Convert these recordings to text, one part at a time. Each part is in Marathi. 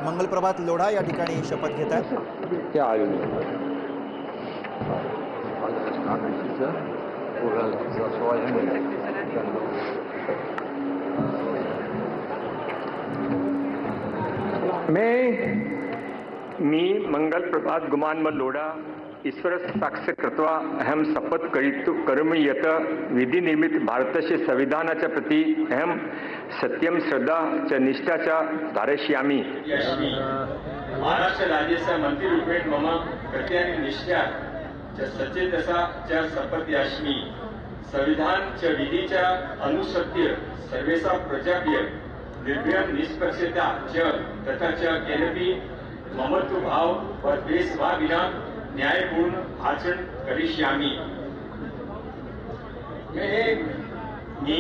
मंगलप्रभात लोढा या ठिकाणी शपथ घेत आहेत। मी मंगल प्रभात गुमान्म लोढ़ा ईश्वर साक्ष्य कृत्वा अहम शपथ करोमि यत विधि निर्मित भारतस्य संविधानाच्या प्रति अहम सत्यम श्रद्धा च निष्ठा च धारयिष्यामि। महाराष्ट्र राज्याचा मंत्रिरूपेण मम कर्तव्यानि निष्ठा च सचेतसा च शपथयास्मि। संविधान च विधि च अनुसत्य सर्वेषां प्रजाभ्य निर्भयं निष्पक्षता च तथा च केनपि ममत्व भाव व द्वेष वा विना न्यायपूर्ण आचरण करिष्यामि। मी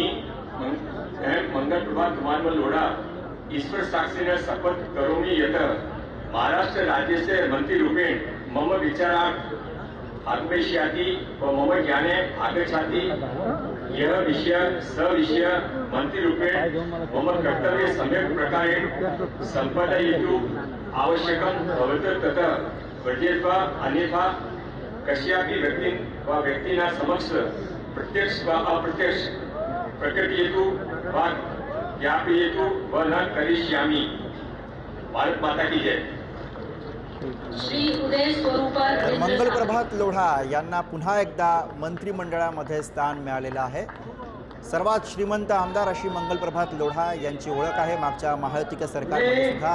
मंगल प्रभात गुमान्म लोढ़ा ईश्वर साक्षीने शपथ करोमि यत महाराष्ट्र राज्यस्य मंत्रिरूपेण मम विचारार्थ आगमिष्याति व मम ज्ञाने आगच्छति यह विषय सविषय मंत्रिरूपेण मम कर्तव्य सम्यक् प्रकारेण सम्पादयितुं आवश्यकं भवति तथा वर्जयित्वा अन्यथा कस्यापि व्यक्तिना समक्ष प्रत्यक्ष वा अप्रत्यक्ष प्रकटयितुं वा ज्ञापयितुं व न करिष्यामि। भारत माता की जय। श्री उदय स्वरूप मंगलप्रभात लोढा यांना पुन्हा एकदा मंत्रिमंडळामध्ये स्थान मिळालेलं आहे। सर्वात श्रीमंत आमदार अशी मंगलप्रभात लोढा यांची ओळख आहे मागच्या महायुतीच्या सरकारमध्ये सुद्धा।